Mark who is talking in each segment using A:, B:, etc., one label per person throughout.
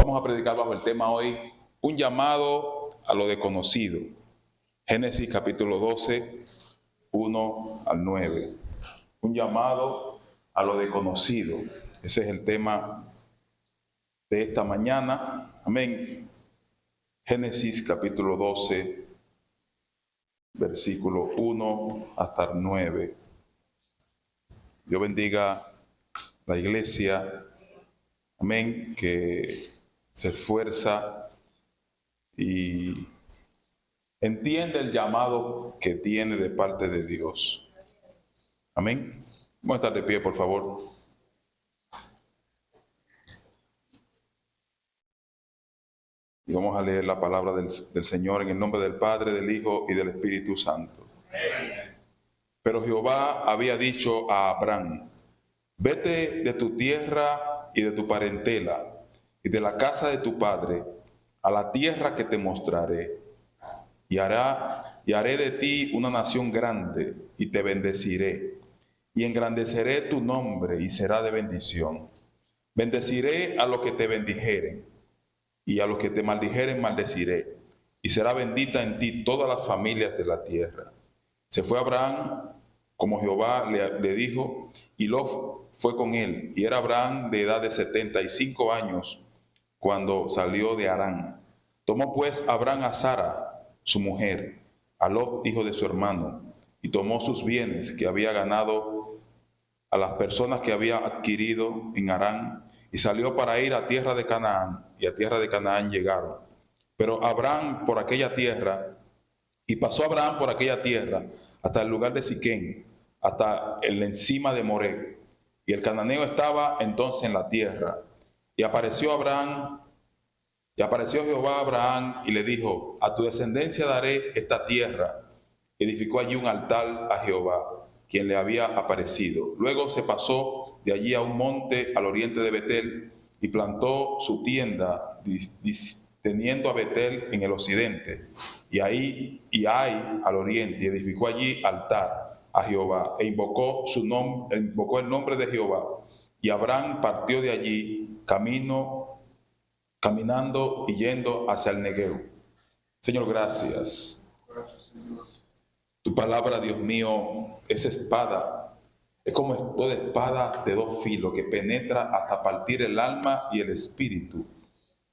A: Vamos a predicar bajo el tema hoy, un llamado a lo desconocido. Génesis capítulo 12, 1 al 9. Un llamado a lo desconocido. Ese es el tema de esta mañana. Amén. Génesis capítulo 12, versículo 1 hasta el 9. Dios bendiga la iglesia. Amén. Que se esfuerza y entiende el llamado que tiene de parte de Dios. Amén. Vamos a estar de pie, por favor. Y vamos a leer la palabra del Señor en el nombre del Padre, del Hijo y del Espíritu Santo. Pero Jehová había dicho a Abraham: vete de tu tierra y de tu parentela y de la casa de tu padre a la tierra que te mostraré, y haré de ti una nación grande, y te bendeciré, y engrandeceré tu nombre, y será de bendición. Bendeciré a los que te bendijeren, y a los que te maldijeren maldeciré, y será bendita en ti todas las familias de la tierra. Se fue Abraham como Jehová le dijo, y Lot fue con él, y era Abraham de edad de 75 años cuando salió de Harán. Tomó pues Abraham a Sara, su mujer, a Lot, hijo de su hermano, y tomó sus bienes que había ganado a las personas que había adquirido en Harán, y salió para ir a tierra de Canaán, y a tierra de Canaán llegaron. Pero Abraham por aquella tierra, y pasó Abraham por aquella tierra hasta el lugar de Siquén, hasta el encima de Moré, y el cananeo estaba entonces en la tierra. Y apareció Jehová a Abraham y le dijo: a tu descendencia daré esta tierra. Edificó allí un altar a Jehová, quien le había aparecido. Luego se pasó de allí a un monte al oriente de Betel y plantó su tienda, teniendo a Betel en el occidente, y Ai al oriente, y edificó allí altar a Jehová, e invocó el nombre de Jehová. Y Abraham partió de allí caminando y yendo hacia el Negueo. Señor, gracias. Tu palabra, Dios mío, es espada. Es como toda espada de dos filos que penetra hasta partir el alma y el espíritu,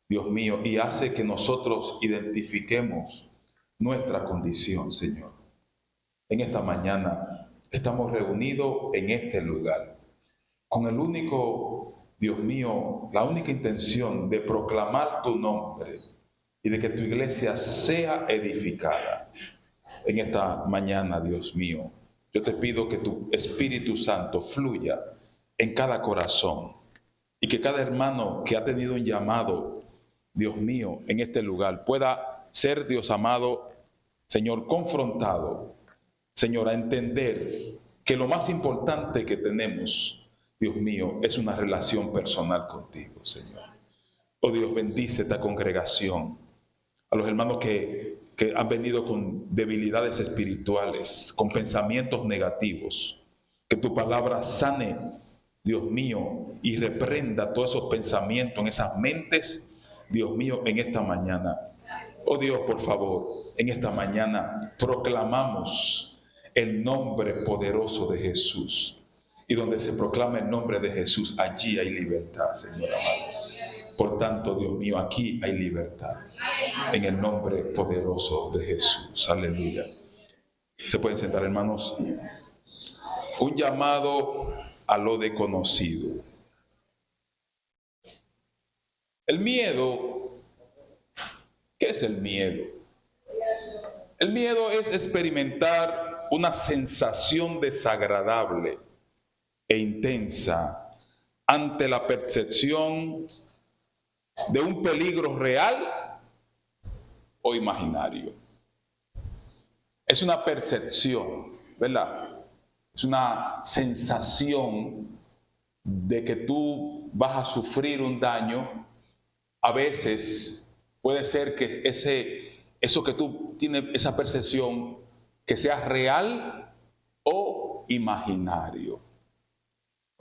A: Dios mío, y hace que nosotros identifiquemos nuestra condición, Señor. En esta mañana estamos reunidos en este lugar con el único, Dios mío, la única intención de proclamar tu nombre y de que tu iglesia sea edificada. En esta mañana, Dios mío, yo te pido que tu Espíritu Santo fluya en cada corazón y que cada hermano que ha tenido un llamado, Dios mío, en este lugar pueda ser, Dios amado, Señor, confrontado, Señor, a entender que lo más importante que tenemos, Dios mío, es una relación personal contigo, Señor. Oh Dios, bendice esta congregación, a los hermanos que han venido con debilidades espirituales, con pensamientos negativos. Que tu palabra sane, Dios mío, y reprenda todos esos pensamientos en esas mentes, Dios mío, en esta mañana. Oh Dios, por favor, en esta mañana proclamamos el nombre poderoso de Jesús. Y donde se proclama el nombre de Jesús, allí hay libertad, Señor amado. Por tanto, Dios mío, aquí hay libertad. En el nombre poderoso de Jesús. Aleluya. Se pueden sentar, hermanos. Un llamado a lo desconocido. El miedo. ¿Qué es el miedo? El miedo es experimentar una sensación desagradable e intensa ante la percepción de un peligro real o imaginario. Es una percepción, ¿verdad? Es una sensación de que tú vas a sufrir un daño. A veces puede ser que eso que tú tienes, esa percepción, que sea real o imaginario.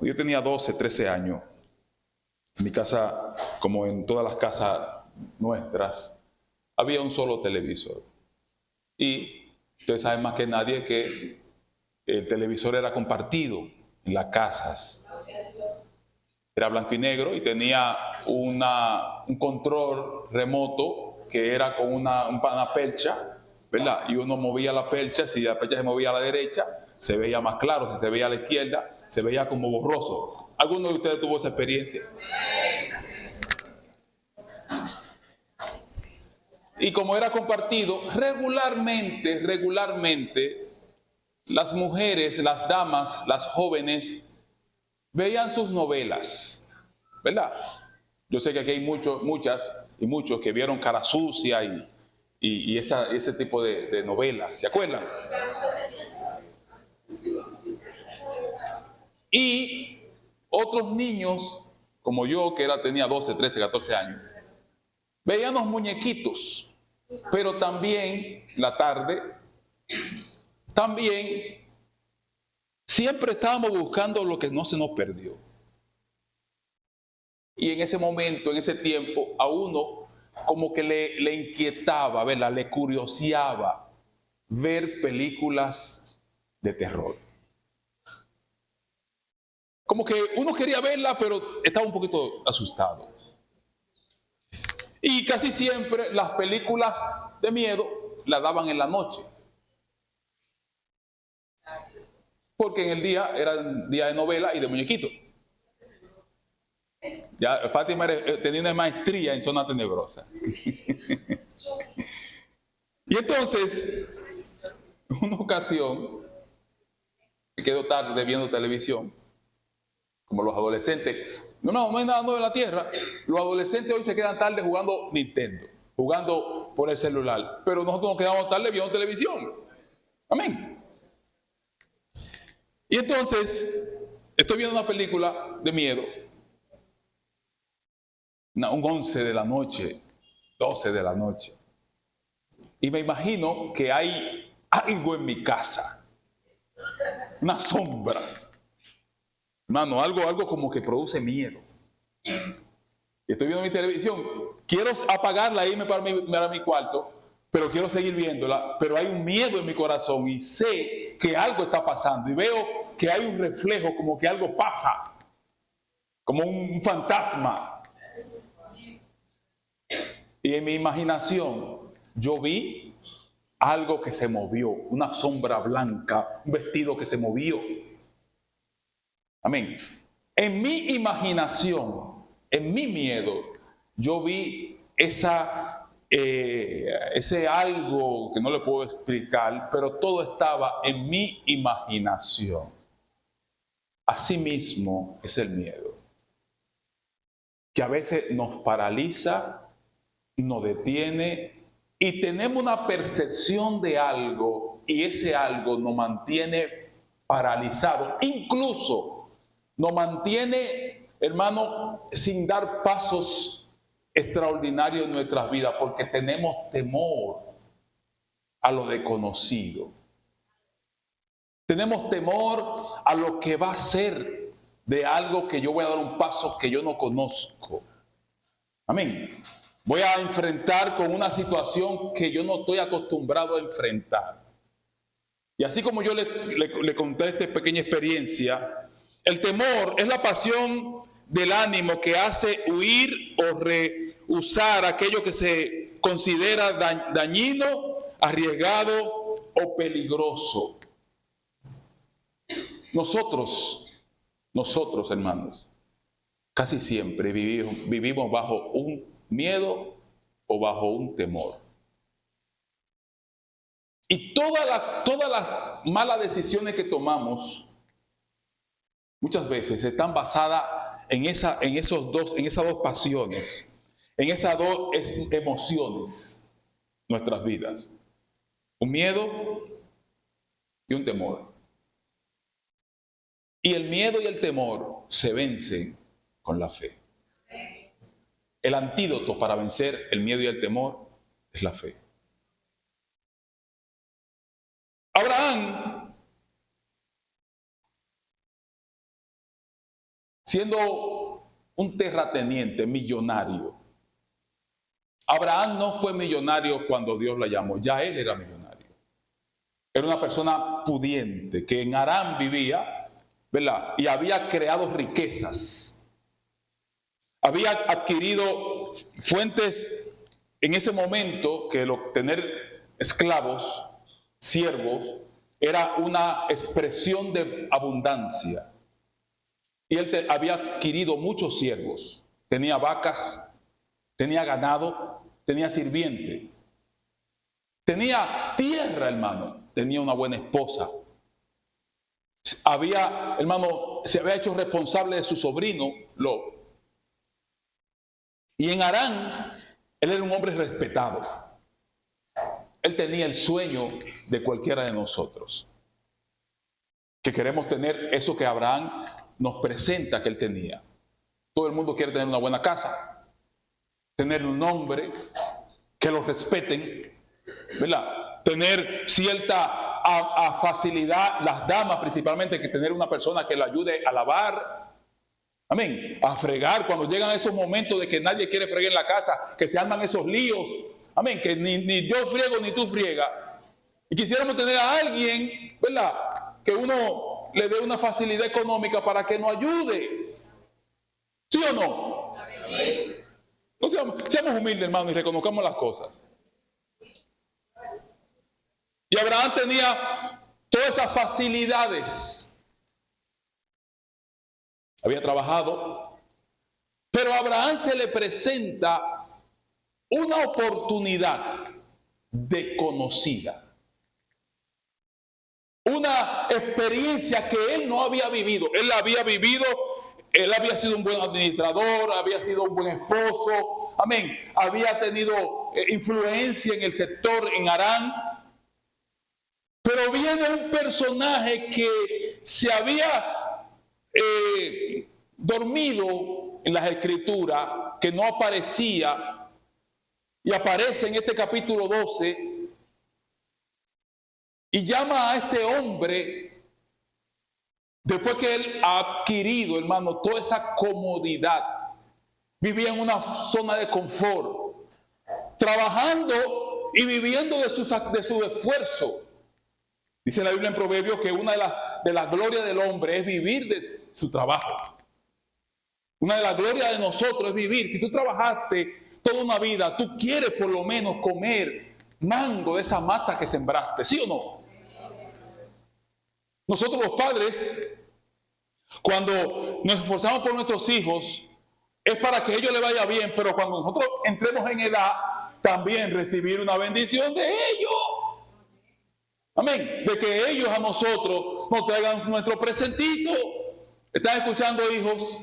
A: Yo tenía 12, 13 años. En mi casa como en todas las casas nuestras, había un solo televisor. Y ustedes saben más que nadie que el televisor era compartido en las casas. Era blanco y negro y tenía un control remoto que era con una percha, ¿verdad? Y uno movía la percha, si la percha se movía a la derecha, se veía más claro, si se veía a la izquierda, se veía como borroso. ¿Alguno de ustedes tuvo esa experiencia? Y como era compartido, regularmente, las mujeres, las damas, las jóvenes, veían sus novelas, ¿verdad? Yo sé que aquí hay muchas y muchos que vieron Cara Sucia y ese tipo de novelas, ¿se acuerdan? Y otros niños, como yo, que tenía 12, 13, 14 años, veían los muñequitos, pero también la tarde, también siempre estábamos buscando lo que no se nos perdió. Y en ese momento, en ese tiempo, a uno como que le inquietaba, ¿verdad? Le curioseaba ver películas de terror. Como que uno quería verla, pero estaba un poquito asustado. Y casi siempre las películas de miedo las daban en la noche. Porque en el día era el día de novela y de muñequito. Ya Fátima tenía una maestría en Zona Tenebrosa. Y entonces, una ocasión, me quedo tarde viendo televisión, como los adolescentes. No hay nada nuevo en la tierra. Los adolescentes hoy se quedan tarde jugando Nintendo, jugando por el celular. Pero nosotros nos quedamos tarde viendo televisión. Amén. Y entonces, estoy viendo una película de miedo. Un 11 de la noche, 12 de la noche. Y me imagino que hay algo en mi casa. Una sombra. Hermano, algo como que produce miedo. Y estoy viendo mi televisión. Quiero apagarla e irme para mi cuarto, pero quiero seguir viéndola. Pero hay un miedo en mi corazón y sé que algo está pasando. Y veo que hay un reflejo, como que algo pasa. Como un fantasma. Y en mi imaginación yo vi algo que se movió, una sombra blanca, un vestido que se movió. Amén. En mi imaginación, en mi miedo, yo vi ese algo que no le puedo explicar, pero todo estaba en mi imaginación. Asimismo es el miedo, que a veces nos paraliza, nos detiene y tenemos una percepción de algo y ese algo nos mantiene paralizado, incluso nos mantiene, hermano, sin dar pasos extraordinarios en nuestras vidas porque tenemos temor a lo desconocido. Tenemos temor a lo que va a ser de algo que yo voy a dar un paso que yo no conozco. Amén. Voy a enfrentar con una situación que yo no estoy acostumbrado a enfrentar. Y así como yo le conté esta pequeña experiencia, el temor es la pasión del ánimo que hace huir o rehusar aquello que se considera dañino, arriesgado o peligroso. Nosotros, hermanos, casi siempre vivimos bajo un miedo o bajo un temor. Y todas las malas decisiones que tomamos muchas veces están basadas en esas dos pasiones, en esas dos emociones, nuestras vidas. Un miedo y un temor. Y el miedo y el temor se vencen con la fe. El antídoto para vencer el miedo y el temor es la fe. Abraham, siendo un terrateniente millonario. Abraham no fue millonario cuando Dios lo llamó, ya él era millonario. Era una persona pudiente que en Harán vivía, ¿verdad? Y había creado riquezas. Había adquirido fuentes en ese momento que tener esclavos, siervos, era una expresión de abundancia. Y él había adquirido muchos siervos. Tenía vacas, tenía ganado, tenía sirviente. Tenía tierra, hermano. Tenía una buena esposa. Hermano, se había hecho responsable de su sobrino, Lot. Y en Harán, él era un hombre respetado. Él tenía el sueño de cualquiera de nosotros, que queremos tener eso que Abraham nos presenta que él tenía. Todo el mundo quiere tener una buena casa, tener un nombre, que lo respeten, ¿verdad? Tener cierta facilidad, las damas principalmente, que tener una persona que le ayude a lavar, amén, a fregar, cuando llegan esos momentos de que nadie quiere fregar en la casa, que se arman esos líos, amén, que ni yo friego ni tú friegas. Y quisiéramos tener a alguien, ¿verdad?, que uno le dé una facilidad económica para que nos ayude. ¿Sí o no? No seamos humildes, hermano, y reconozcamos las cosas. Y Abraham tenía todas esas facilidades. Había trabajado, pero a Abraham se le presenta una oportunidad desconocida. Una experiencia que él no había vivido. Él había vivido, él había sido un buen administrador, había sido un buen esposo, amén. Había tenido influencia en el sector en Harán. Pero viene un personaje que se había dormido en las escrituras, que no aparecía, y aparece en este capítulo 12, y llama a este hombre, después que él ha adquirido, hermano, toda esa comodidad, vivía en una zona de confort, trabajando y viviendo de su esfuerzo. Dice la Biblia en Proverbios que una de las glorias del hombre es vivir de su trabajo. Una de las glorias de nosotros es vivir. Si tú trabajaste toda una vida, tú quieres por lo menos comer mango de esa mata que sembraste, ¿sí o no? Nosotros los padres, cuando nos esforzamos por nuestros hijos, es para que a ellos les vaya bien, pero cuando nosotros entremos en edad, también recibir una bendición de ellos. Amén. De que ellos a nosotros nos traigan nuestro presentito. ¿Están escuchando, hijos?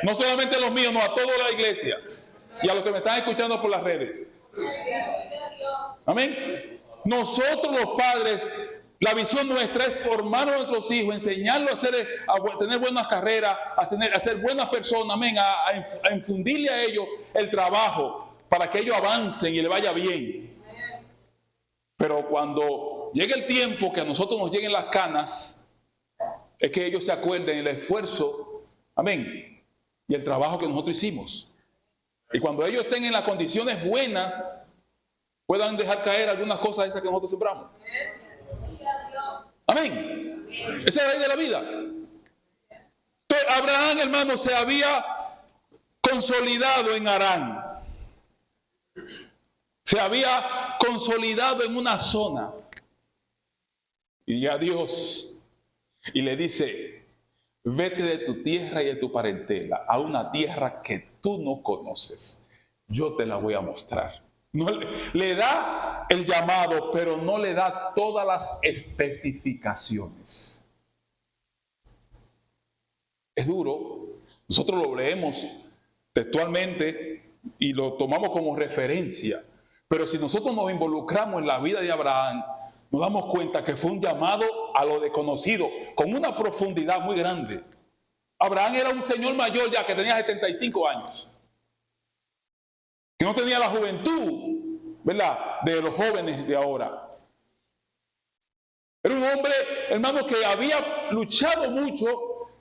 A: No solamente a los míos, no, a toda la iglesia. Y a los que me están escuchando por las redes. Amén. Nosotros los padres, la visión nuestra es formar a nuestros hijos, enseñarlos a tener buenas carreras, a ser buenas personas, amén, a infundirle a ellos el trabajo para que ellos avancen y les vaya bien. Pero cuando llegue el tiempo que a nosotros nos lleguen las canas, es que ellos se acuerden el esfuerzo, amén, y el trabajo que nosotros hicimos. Y cuando ellos estén en las condiciones buenas, puedan dejar caer algunas cosas esas que nosotros sembramos. Amén. Esa es la ley de la vida. Entonces, Abraham, hermano, se había consolidado en Harán. Se había consolidado en una zona. Y ya Dios, y le dice, vete de tu tierra y de tu parentela a una tierra que tú no conoces. Yo te la voy a mostrar. No, le da el llamado, pero no le da todas las especificaciones. Es duro. Nosotros lo leemos textualmente y lo tomamos como referencia. Pero si nosotros nos involucramos en la vida de Abraham, nos damos cuenta que fue un llamado a lo desconocido, con una profundidad muy grande. Abraham era un señor mayor ya, que tenía 75 años. Que no tenía la juventud, ¿verdad?, de los jóvenes de ahora. Era un hombre, hermano, que había luchado mucho,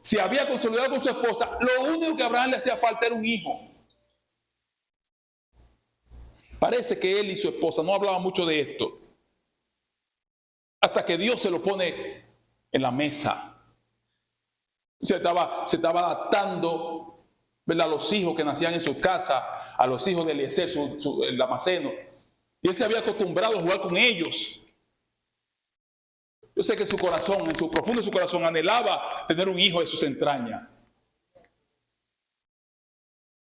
A: se había consolidado con su esposa, lo único que a Abraham le hacía falta era un hijo. Parece que él y su esposa no hablaban mucho de esto, hasta que Dios se lo pone en la mesa. Se estaba adaptando, ¿verdad?, a los hijos que nacían en su casa, a los hijos de Eliezer, el damaseno. Y él se había acostumbrado a jugar con ellos. Yo sé que en su corazón, en su profundo de su corazón, anhelaba tener un hijo de sus entrañas.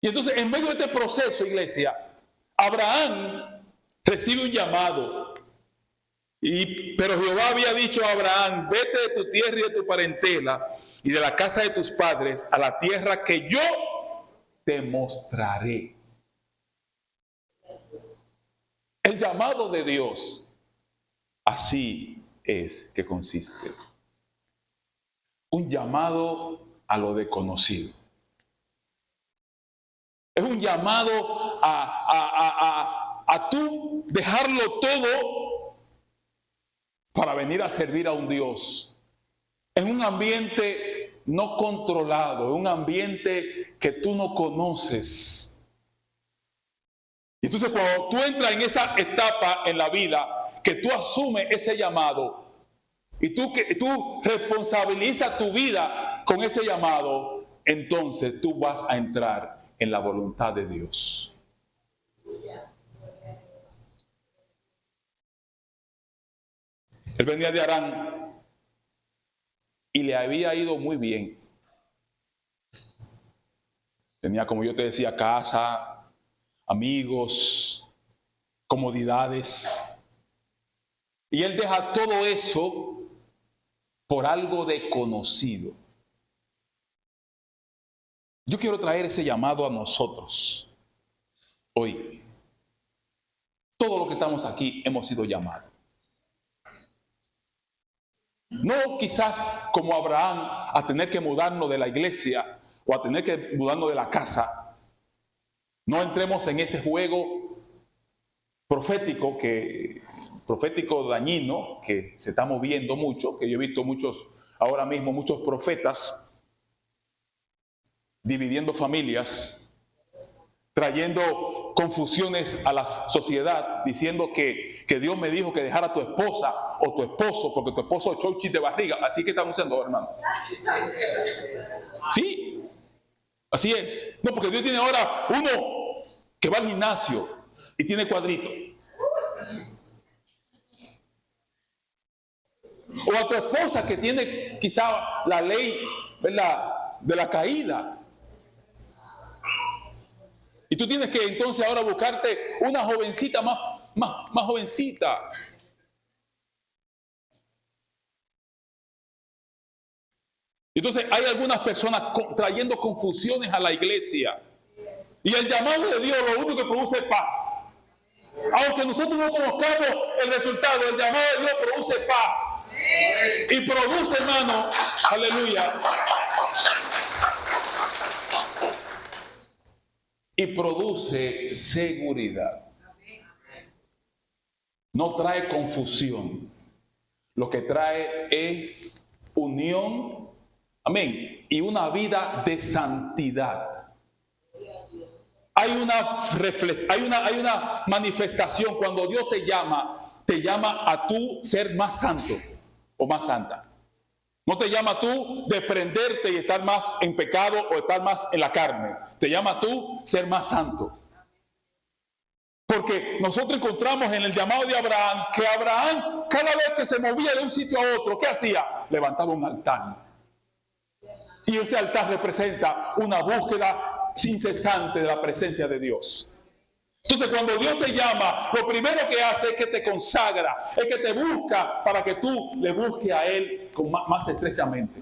A: Y entonces, en medio de este proceso, iglesia, Abraham recibe un llamado. Pero Jehová había dicho a Abraham: vete de tu tierra y de tu parentela y de la casa de tus padres a la tierra que yo te mostraré. El llamado de Dios, así es que consiste. Un llamado a lo desconocido. Es un llamado a tú dejarlo todo para venir a servir a un Dios. En un ambiente no controlado, en un ambiente que tú no conoces. Entonces, cuando tú entras en esa etapa en la vida, que tú asumes ese llamado y tú responsabilizas tu vida con ese llamado, entonces tú vas a entrar en la voluntad de Dios. Él venía de Harán y le había ido muy bien. Tenía, como yo te decía, casa, amigos, comodidades. Y él deja todo eso por algo desconocido. Yo quiero traer ese llamado a nosotros hoy. Todos los que estamos aquí hemos sido llamados. No quizás como Abraham a tener que mudarnos de la iglesia o a tener que mudarnos de la casa. No entremos en ese juego profético dañino que se está moviendo mucho, que yo he visto ahora mismo muchos profetas dividiendo familias, trayendo confusiones a la sociedad, diciendo que Dios me dijo que dejara a tu esposa o tu esposo, porque tu esposo echó un chiste de barriga. Así que estamos haciendo, hermano. Sí, así es. No, porque Dios tiene ahora uno que va al gimnasio y tiene cuadrito. O a tu esposa que tiene quizá la ley, ¿verdad?, de la caída. Y tú tienes que entonces ahora buscarte una jovencita más jovencita. Entonces hay algunas personas trayendo confusiones a la iglesia. Y el llamado de Dios lo único que produce es paz. Aunque nosotros no conozcamos el resultado, el llamado de Dios produce paz. Y produce, hermano, aleluya. Y produce seguridad. No trae confusión. Lo que trae es unión, amén, y una vida de santidad. Hay una manifestación cuando Dios te llama a tú ser más santo o más santa. No te llama a tú desprenderte y estar más en pecado o estar más en la carne. Te llama a tú ser más santo. Porque nosotros encontramos en el llamado de Abraham que Abraham, cada vez que se movía de un sitio a otro, ¿qué hacía? Levantaba un altar. Y ese altar representa una búsqueda incesante de la presencia de Dios. Entonces, cuando Dios te llama, lo primero que hace es que te consagra, es que te busca para que tú le busques a Él más estrechamente.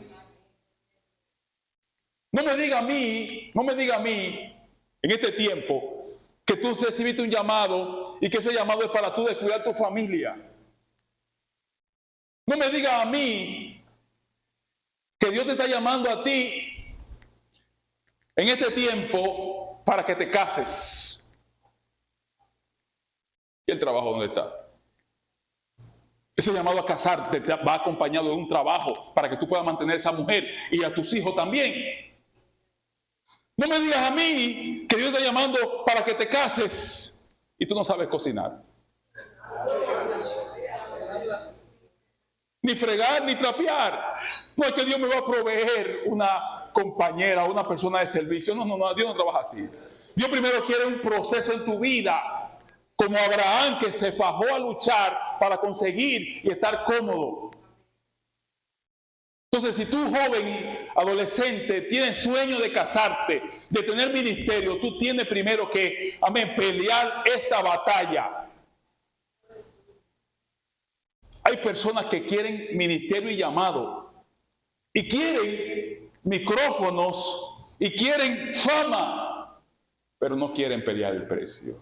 A: No me diga a mí, en este tiempo, que tú recibiste un llamado y que ese llamado es para tú descuidar tu familia. No me diga a mí que Dios te está llamando a ti en este tiempo para que te cases. ¿Y el trabajo dónde está? Ese llamado a casarte va acompañado de un trabajo para que tú puedas mantener a esa mujer y a tus hijos también. No me digas a mí que Dios está llamando para que te cases y tú no sabes cocinar, ni fregar, ni trapear. No es que Dios me va a proveer una compañera, una persona de servicio. No, Dios no trabaja así. Dios primero quiere un proceso en tu vida, como Abraham, que se fajó a luchar para conseguir y estar cómodo. Entonces, si tú, joven y adolescente, tienes sueño de casarte, de tener ministerio, tú tienes primero que, pelear esta batalla. Hay personas que quieren ministerio y llamado, y quieren micrófonos, y quieren fama, pero no quieren pelear el precio.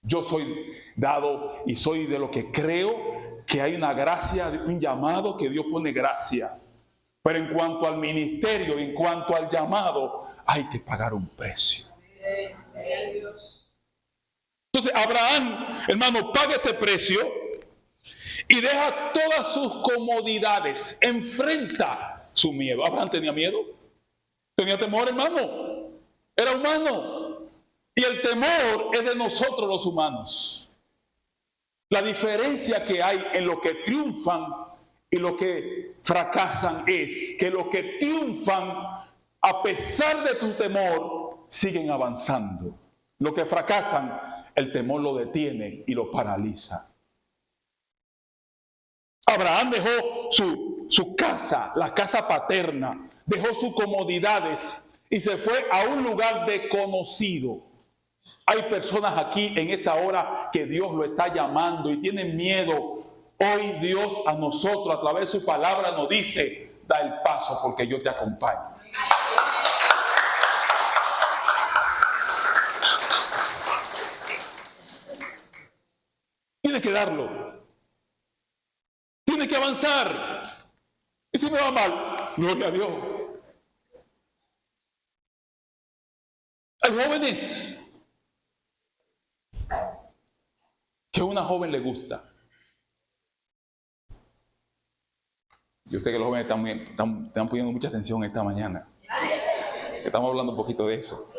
A: Yo soy dado y soy de lo que creo que hay una gracia, un llamado que Dios pone gracia. Pero en cuanto al ministerio, en cuanto al llamado, hay que pagar un precio. Entonces Abraham, hermano, paga este precio y deja todas sus comodidades, enfrenta su miedo. Abraham tenía miedo, tenía temor, hermano, era humano. Y el temor es de nosotros los humanos. La diferencia que hay en lo que triunfan y lo que fracasan es que los que triunfan, a pesar de tu temor, siguen avanzando. Los que fracasan, el temor lo detiene y lo paraliza. Abraham dejó su casa, la casa paterna, dejó sus comodidades y se fue a un lugar desconocido. Hay personas aquí en esta hora que Dios lo está llamando y tienen miedo. Hoy Dios a nosotros a través de su palabra nos dice, da el paso porque yo te acompaño. Tienes que darlo. Tienes que avanzar. Y si me va mal, gloria a Dios. Hay jóvenes que a una joven le gusta. Yo sé que los jóvenes están poniendo mucha atención esta mañana. Estamos hablando un poquito de eso.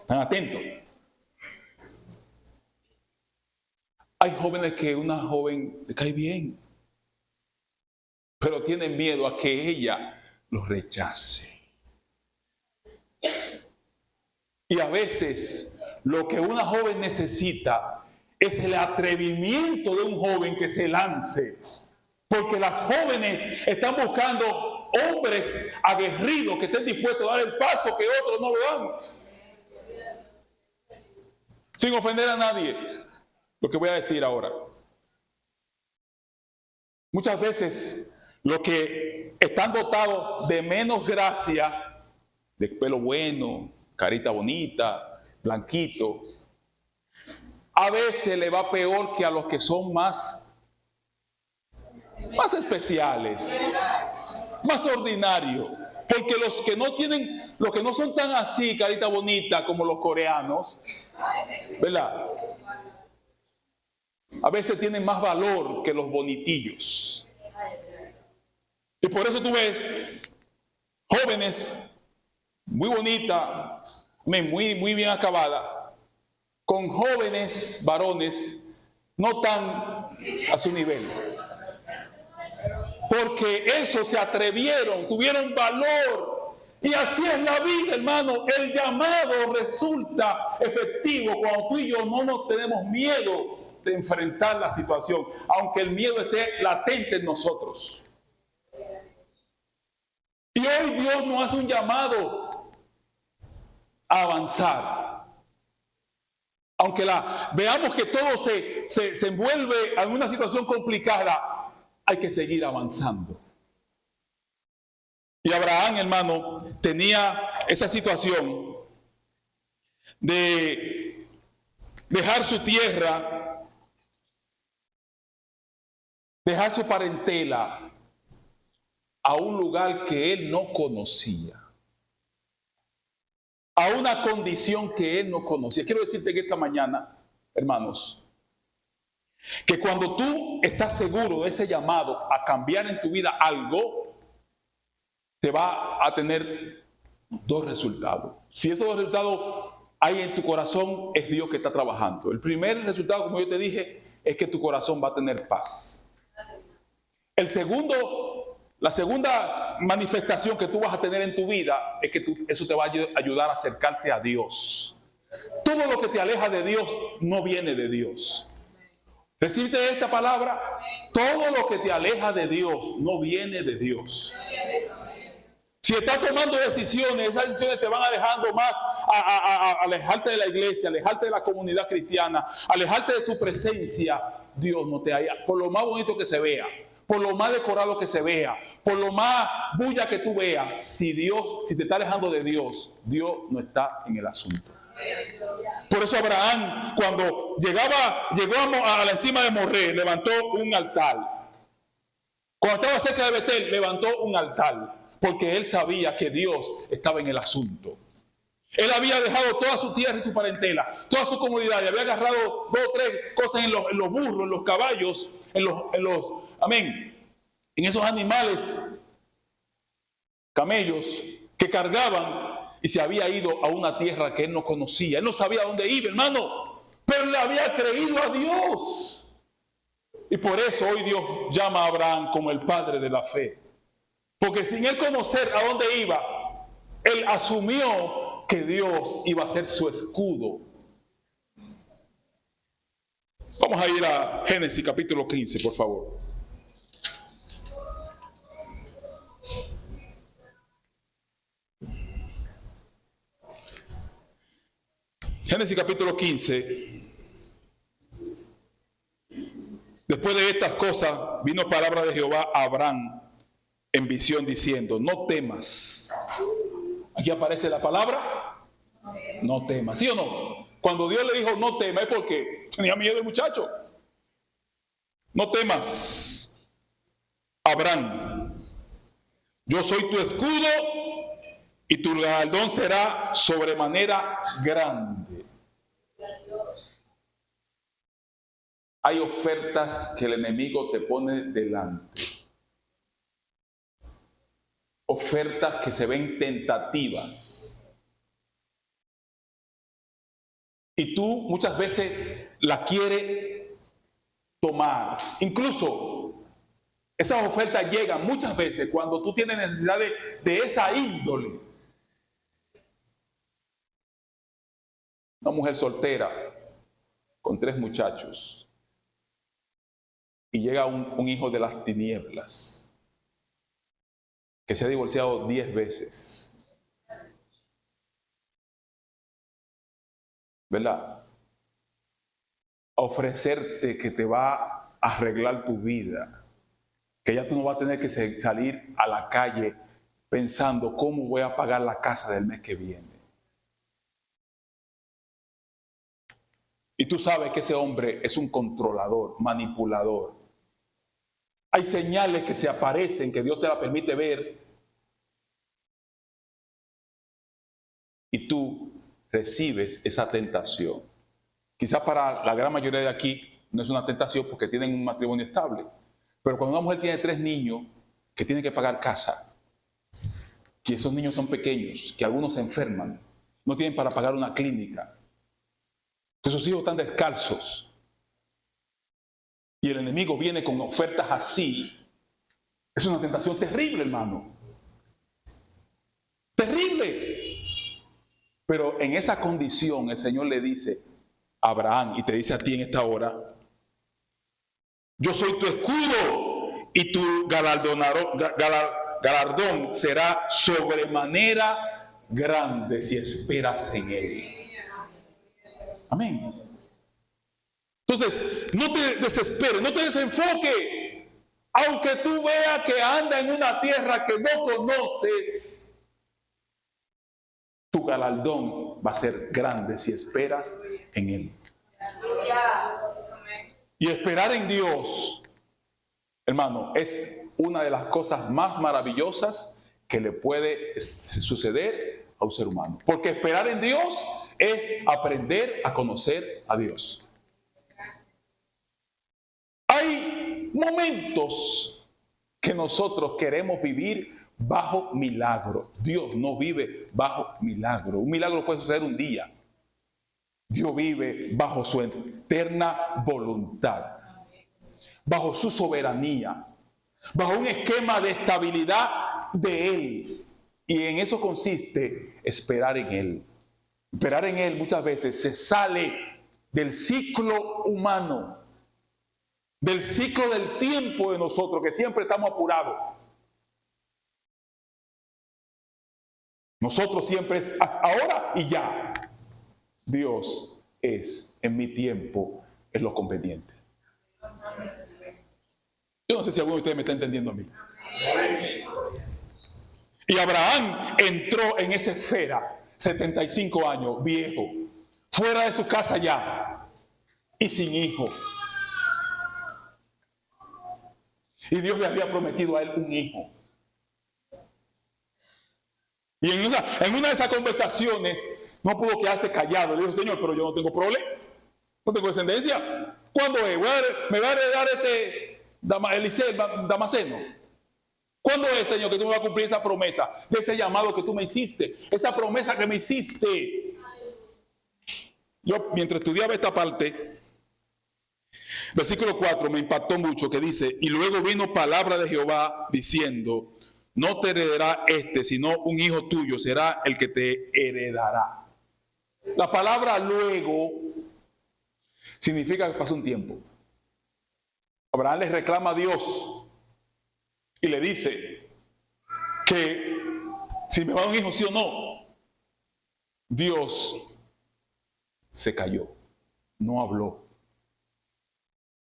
A: Están atentos. Hay jóvenes que una joven le cae bien, pero tienen miedo a que ella los rechace. Y a veces lo que una joven necesita es el atrevimiento de un joven que se lance. Porque las jóvenes están buscando hombres aguerridos que estén dispuestos a dar el paso que otros no lo dan. Sin ofender a nadie, lo que voy a decir ahora. Muchas veces los que están dotados de menos gracia, de pelo bueno, carita bonita, blanquito, a veces le va peor que a los que son más especiales, más ordinarios. Porque los que no son tan así, carita bonita, como los coreanos, ¿verdad? A veces tienen más valor que los bonitillos. Y por eso tú ves jóvenes muy bonitas, muy bien acabadas, con jóvenes varones no tan a su nivel. Porque esos se atrevieron, tuvieron valor. Y así es la vida, hermano. El llamado resulta efectivo cuando tú y yo no nos tenemos miedo de enfrentar la situación, aunque el miedo esté latente en nosotros. Y hoy Dios nos hace un llamado a avanzar. Aunque veamos que todo se envuelve en una situación complicada, hay que seguir avanzando. Y Abraham, hermano, tenía esa situación de dejar su tierra, dejar su parentela a un lugar que él no conocía, a una condición que él no conocía. Quiero decirte que esta mañana, hermanos, Que cuando tú estás seguro de ese llamado a cambiar en tu vida algo, te va a tener dos resultados. Si esos dos resultados hay en tu corazón, es Dios que está trabajando. El primer resultado, como yo te dije, es que tu corazón va a tener paz. El segundo, la segunda manifestación que tú vas a tener en tu vida es que eso te va a ayudar a acercarte a Dios. Todo lo que te aleja de Dios no viene de Dios. Recibiste esta palabra, todo lo que te aleja de Dios no viene de Dios. Si estás tomando decisiones, esas decisiones te van alejando más a alejarte de la iglesia, alejarte de la comunidad cristiana, alejarte de su presencia. Dios no te haya, por lo más bonito que se vea, por lo más decorado que se vea, por lo más bulla que tú veas, si te está alejando de Dios, Dios no está en el asunto. Por eso Abraham, cuando llegó a la encima de Moré, levantó un altar. Cuando estaba cerca de Betel, levantó un altar. Porque él sabía que Dios estaba en el asunto. Él había dejado toda su tierra y su parentela, toda su comunidad, y había agarrado 2 o 3 cosas en los burros, en los caballos, en esos animales, camellos, que cargaban, y se había ido a una tierra que él no conocía. Él no sabía dónde iba, hermano, pero le había creído a Dios. Y por eso hoy Dios llama a Abraham como el padre de la fe. Porque sin él conocer a dónde iba, él asumió que Dios iba a ser su escudo. Vamos a ir a Génesis capítulo 15, por favor. Génesis capítulo 15. Después de estas cosas, vino palabra de Jehová a Abraham en visión diciendo, no temas. Aquí aparece la palabra, no temas. ¿Sí o no? Cuando Dios le dijo no temas, es porque tenía miedo el muchacho. No temas, Abraham. Yo soy tu escudo y tu galardón será sobremanera grande. Hay ofertas que el enemigo te pone delante. Ofertas que se ven tentativas. Y tú muchas veces la quieres tomar. Incluso esas ofertas llegan muchas veces cuando tú tienes necesidad de esa índole. Una mujer soltera con 3 muchachos y llega un hijo de las tinieblas que se ha divorciado 10 veces. ¿Verdad? A ofrecerte que te va a arreglar tu vida, que ya tú no vas a tener que salir a la calle pensando cómo voy a pagar la casa del mes que viene. Y tú sabes que ese hombre es un controlador, manipulador. Hay señales que se aparecen, que Dios te la permite ver, y tú recibes esa tentación. Quizás para la gran mayoría de aquí no es una tentación porque tienen un matrimonio estable. Pero cuando una mujer tiene 3 niños que tiene que pagar casa, que esos niños son pequeños, que algunos se enferman, no tienen para pagar una clínica, que sus hijos están descalzos, y el enemigo viene con ofertas así, es una tentación terrible, hermano. Terrible. Pero en esa condición el Señor le dice a Abraham, y te dice a ti en esta hora, yo soy tu escudo y tu galardón será sobremanera grande si esperas en él. Amén. Entonces, no te desesperes, no te desenfoques. Aunque tú veas que anda en una tierra que no conoces, tu galardón va a ser grande si esperas en él. Y esperar en Dios, hermano, es una de las cosas más maravillosas que le puede suceder a un ser humano. Porque esperar en Dios es aprender a conocer a Dios. momentos que nosotros queremos vivir bajo milagro. Dios no vive bajo milagro. Un milagro puede suceder un día. Dios vive bajo su eterna voluntad, bajo su soberanía, bajo un esquema de estabilidad de Él. Y en eso consiste esperar en Él. Esperar en Él muchas veces se sale del ciclo humano, del ciclo del tiempo de nosotros, que siempre estamos apurados. Nosotros siempre es ahora y ya. Dios es en mi tiempo, es lo conveniente. Yo no sé si alguno de ustedes me está entendiendo a mí. Y Abraham entró en esa esfera, 75 años, viejo, fuera de su casa ya y sin hijo. Y Dios le había prometido a él un hijo. Y en una de esas conversaciones no pudo quedarse callado. Le dijo, Señor, pero yo no tengo problema, no tengo descendencia. ¿Cuándo es? ¿Me va a heredar Eliseo Damaseno? ¿Cuándo es, Señor, que tú me vas a cumplir esa promesa de ese llamado que tú me hiciste? Esa promesa que me hiciste. Yo, mientras estudiaba esta parte, versículo 4 me impactó mucho, que dice, y luego vino palabra de Jehová diciendo, no te heredará sino un hijo tuyo será el que te heredará. La palabra luego significa que pasa un tiempo. Abraham le reclama a Dios y le dice que si me va a dar un hijo, sí o no. Dios se calló, no habló.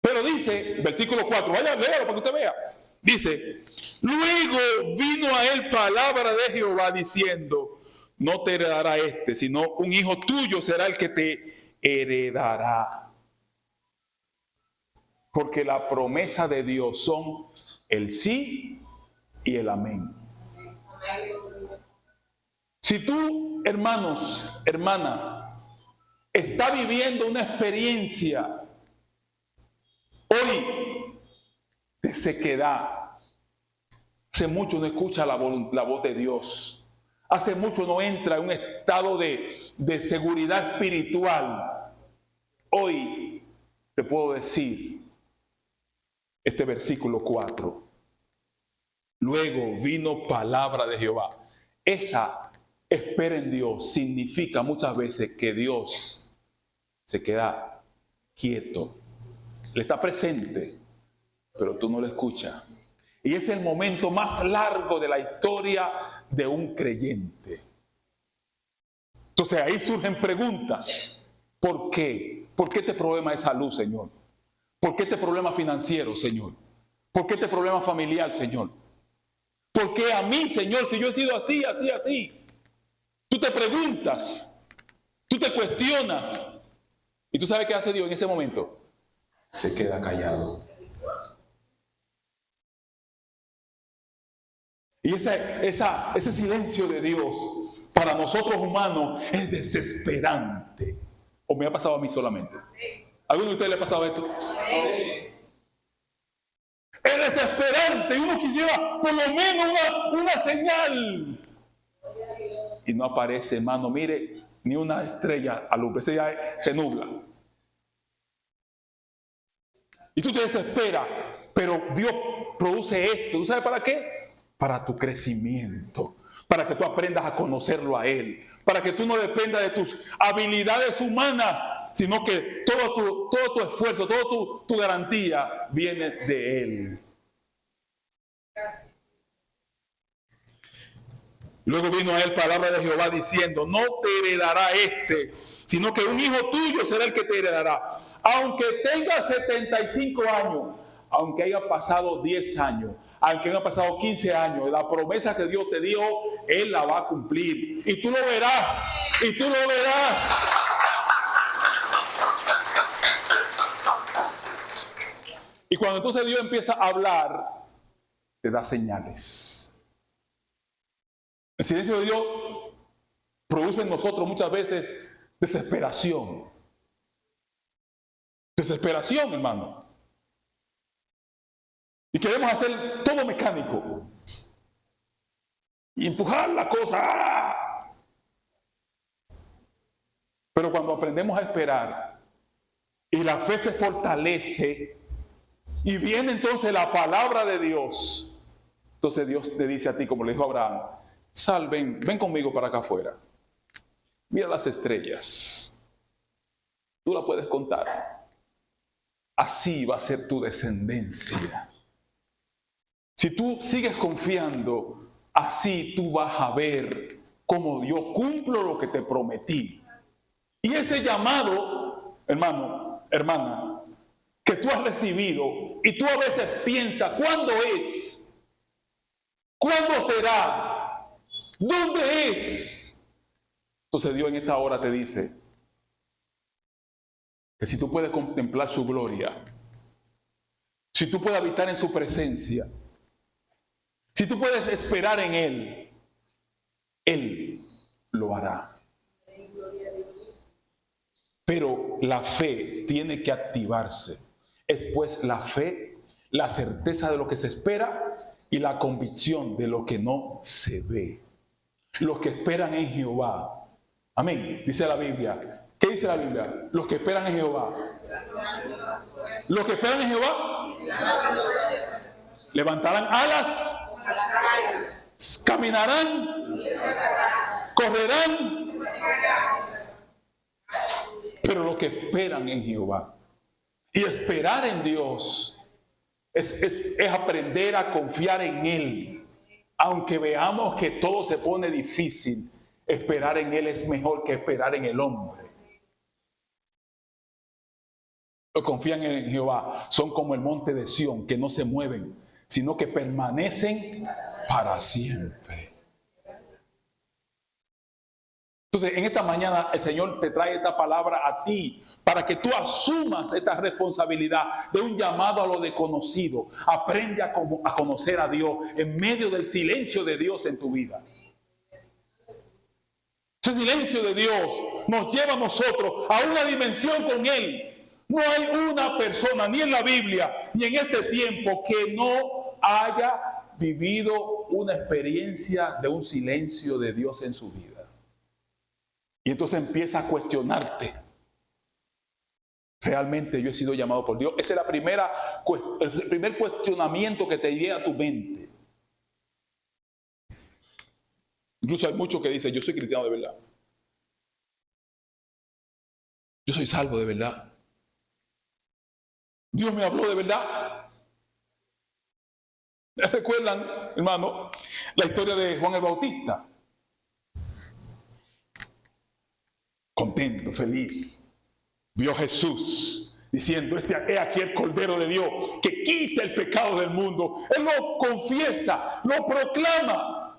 A: Pero dice, versículo 4, vaya, léalo para que usted vea. Dice, luego vino a él palabra de Jehová diciendo, no te heredará sino un hijo tuyo será el que te heredará. Porque la promesa de Dios son el sí y el amén. Si tú, hermanos, hermana, está viviendo una experiencia hoy de sequedad, hace mucho no escucha la voz de Dios, hace mucho no entra en un estado de seguridad espiritual, hoy te puedo decir este versículo 4. Luego vino palabra de Jehová. Esa espera en Dios significa muchas veces que Dios se queda quieto. Le está presente, pero tú no lo escuchas. Y es el momento más largo de la historia de un creyente. Entonces ahí surgen preguntas. ¿Por qué? ¿Por qué este problema de salud, Señor? ¿Por qué este problema financiero, Señor? ¿Por qué este problema familiar, Señor? ¿Por qué a mí, Señor, si yo he sido así, así, así? Tú te preguntas, tú te cuestionas. ¿Y tú sabes qué hace Dios en ese momento? Se queda callado. Y ese silencio de Dios para nosotros humanos es desesperante. ¿O me ha pasado a mí solamente? ¿A alguno de ustedes le ha pasado esto? Es desesperante. Y uno quisiera por lo menos una señal. Y no aparece, hermano, mire, ni una estrella alumbra. Ese ya se nubla. Y tú te desesperas. Pero Dios produce esto. ¿Tú sabes para qué? Para tu crecimiento. Para que tú aprendas a conocerlo a Él. Para que tú no dependas de tus habilidades humanas, sino que todo tu esfuerzo, toda tu garantía viene de Él. Luego vino a él palabra de Jehová diciendo, no te heredará sino que un hijo tuyo será el que te heredará. Aunque tenga 75 años, aunque haya pasado 10 años, aunque haya pasado 15 años, la promesa que Dios te dio, Él la va a cumplir. Y tú lo verás, y tú lo verás. Y cuando entonces Dios empieza a hablar, te da señales. El silencio de Dios produce en nosotros muchas veces desesperación. Desesperación, hermano. Y queremos hacer todo mecánico. Y empujar la cosa. Pero cuando aprendemos a esperar y la fe se fortalece y viene entonces la palabra de Dios, entonces Dios te dice a ti, como le dijo a Abraham, sal, ven conmigo para acá afuera. Mira las estrellas. Tú la puedes contar. Así va a ser tu descendencia. Si tú sigues confiando, así tú vas a ver cómo yo cumplo lo que te prometí. Y ese llamado, hermano, hermana, que tú has recibido y tú a veces piensas, ¿cuándo es? ¿Cuándo será? ¿Dónde es? Entonces Dios en esta hora te dice que si tú puedes contemplar su gloria, si tú puedes habitar en su presencia, si tú puedes esperar en Él, Él lo hará. Pero la fe tiene que activarse. Es pues la fe, la certeza de lo que se espera y la convicción de lo que no se ve. Los que esperan en Jehová. Amén. Dice la Biblia. ¿Qué dice la Biblia? Los que esperan en Jehová. Los que esperan en Jehová levantarán alas, caminarán, correrán. Pero los que esperan en Jehová. Y esperar en Dios es aprender a confiar en Él. Aunque veamos que todo se pone difícil, esperar en Él es mejor que esperar en el hombre. Los que confían en Jehová son como el monte de Sión, que no se mueven, sino que permanecen para siempre. Entonces, en esta mañana el Señor te trae esta palabra a ti para que tú asumas esta responsabilidad de un llamado a lo desconocido. Aprende a conocer a Dios en medio del silencio de Dios en tu vida. Ese silencio de Dios nos lleva a nosotros a una dimensión con Él. No hay una persona, ni en la Biblia, ni en este tiempo, que no haya vivido una experiencia de un silencio de Dios en su vida. Y entonces empieza a cuestionarte. ¿Realmente yo he sido llamado por Dios? Ese es el primer cuestionamiento que te llega a tu mente. Incluso hay muchos que dicen, yo soy cristiano de verdad. Yo soy salvo de verdad. Dios me habló de verdad. ¿Recuerdan, hermano, la historia de Juan el Bautista? Contento, feliz, vio a Jesús diciendo, he aquí el Cordero de Dios que quita el pecado del mundo. Él lo confiesa, lo proclama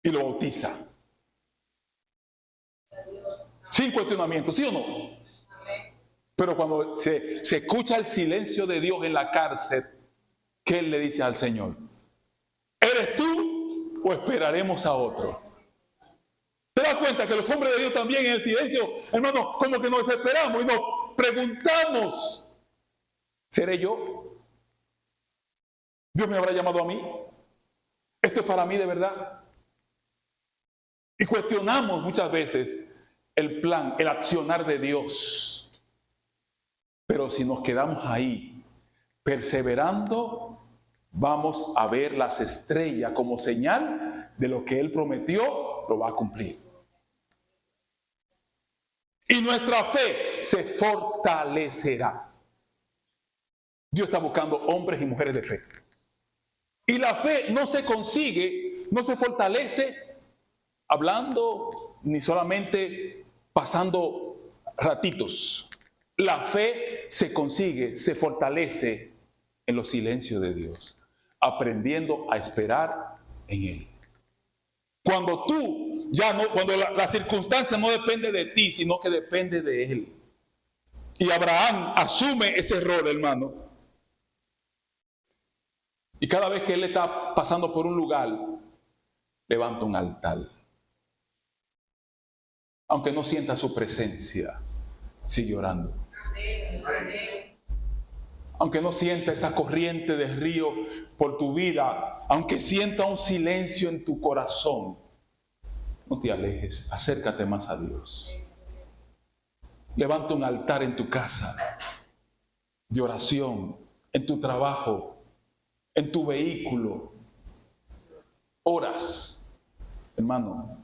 A: y lo bautiza. Sin cuestionamiento, ¿sí o no? Pero cuando se escucha el silencio de Dios en la cárcel, ¿qué Él le dice al Señor? ¿Eres tú o esperaremos a otro? ¿Te das cuenta que los hombres de Dios también en el silencio, hermano, como que nos desesperamos y nos preguntamos, ¿seré yo? ¿Dios me habrá llamado a mí? ¿Esto es para mí de verdad? Y cuestionamos muchas veces el plan, el accionar de Dios. Pero si nos quedamos ahí, perseverando, vamos a ver las estrellas como señal de lo que Él prometió, lo va a cumplir. Y nuestra fe se fortalecerá. Dios está buscando hombres y mujeres de fe. Y la fe no se consigue, no se fortalece hablando ni solamente pasando ratitos. La fe se consigue, se fortalece en los silencios de Dios, aprendiendo a esperar en Él. Cuando cuando la circunstancia no depende de ti, sino que depende de Él. Y Abraham asume ese error, hermano. Y cada vez que él está pasando por un lugar, levanta un altar. Aunque no sienta su presencia, sigue orando. aunque no sienta esa corriente de río por tu vida, aunque sienta un silencio en tu corazón, no te alejes, acércate más a Dios. Levanta un altar en tu casa de oración, en tu trabajo, en tu vehículo. Oras, hermano.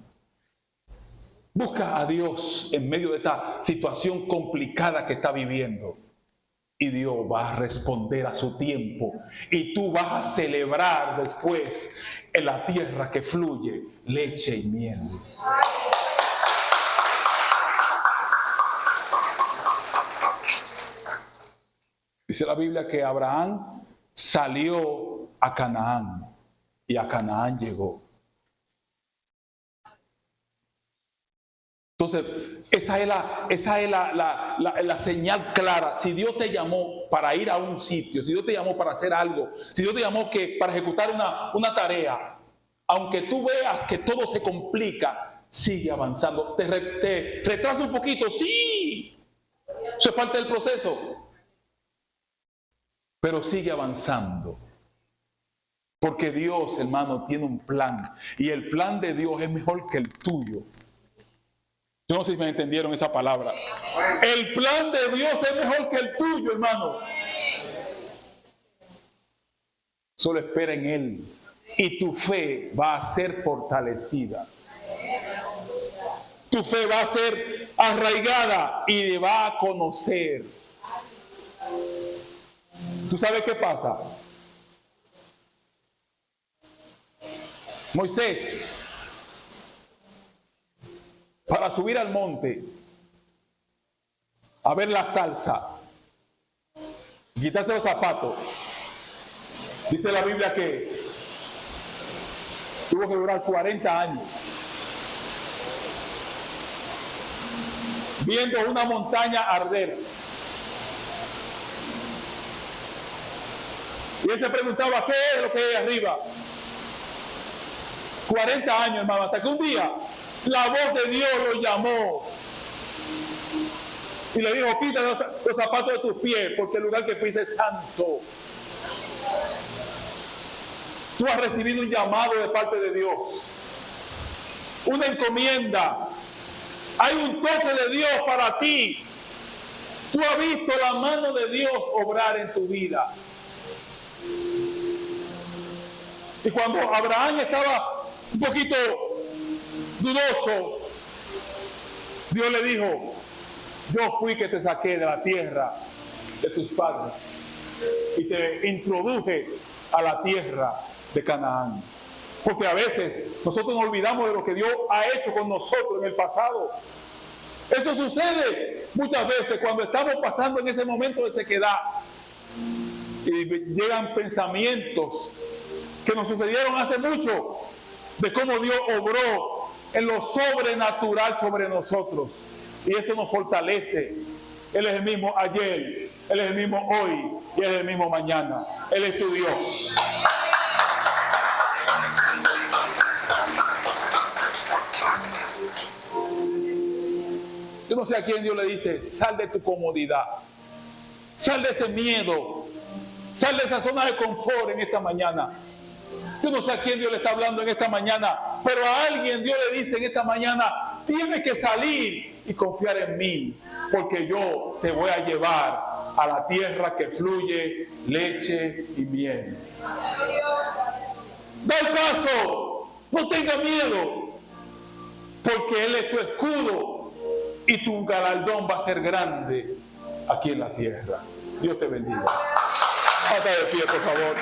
A: Busca a Dios en medio de esta situación complicada que está viviendo. Y Dios va a responder a su tiempo. Y tú vas a celebrar después en la tierra que fluye leche y miel. Dice la Biblia que Abraham salió a Canaán y a Canaán llegó. Entonces, esa es la señal clara. Si Dios te llamó para ir a un sitio, si Dios te llamó para hacer algo, si Dios te llamó para ejecutar una tarea, aunque tú veas que todo se complica, sigue avanzando. Te retrasa un poquito, sí, eso es parte del proceso, pero sigue avanzando. Porque Dios, hermano, tiene un plan, y el plan de Dios es mejor que el tuyo. Yo no sé si me entendieron esa palabra. El plan de Dios es mejor que el tuyo, hermano. Solo espera en Él y tu fe va a ser fortalecida. Tu fe va a ser arraigada y le va a conocer. ¿Tú sabes qué pasa? Moisés, para subir al monte a ver la salsa, quitarse los zapatos, dice la Biblia que tuvo que durar 40 años viendo una montaña arder. Y él se preguntaba, ¿qué es lo que hay arriba? 40 años, hermano, hasta que un día la voz de Dios lo llamó y le dijo, quita los zapatos de tus pies, porque el lugar que fuiste es santo. Tú has recibido un llamado de parte de Dios, una encomienda. Hay un toque de Dios para ti. Tú has visto la mano de Dios obrar en tu vida. Y cuando Abraham estaba un poquito dudoso, Dios le dijo, yo fui que te saqué de la tierra de tus padres y te introduje a la tierra de Canaán. Porque a veces nosotros nos olvidamos de lo que Dios ha hecho con nosotros en el pasado. Eso sucede muchas veces cuando estamos pasando en ese momento de sequedad y llegan pensamientos que nos sucedieron hace mucho, de cómo Dios obró en lo sobrenatural sobre nosotros. Y eso nos fortalece. Él es el mismo ayer, Él es el mismo hoy y Él es el mismo mañana. Él es tu Dios. Yo no sé a quién Dios le dice, sal de tu comodidad, sal de ese miedo, sal de esa zona de confort en esta mañana. Yo no sé a quién Dios le está hablando en esta mañana, pero a alguien Dios le dice en esta mañana, tienes que salir y confiar en mí, porque yo te voy a llevar a la tierra que fluye leche y miel. Da el paso, no tenga miedo, porque Él es tu escudo y tu galardón va a ser grande aquí en la tierra. Dios te bendiga. Ponte de pie, por favor.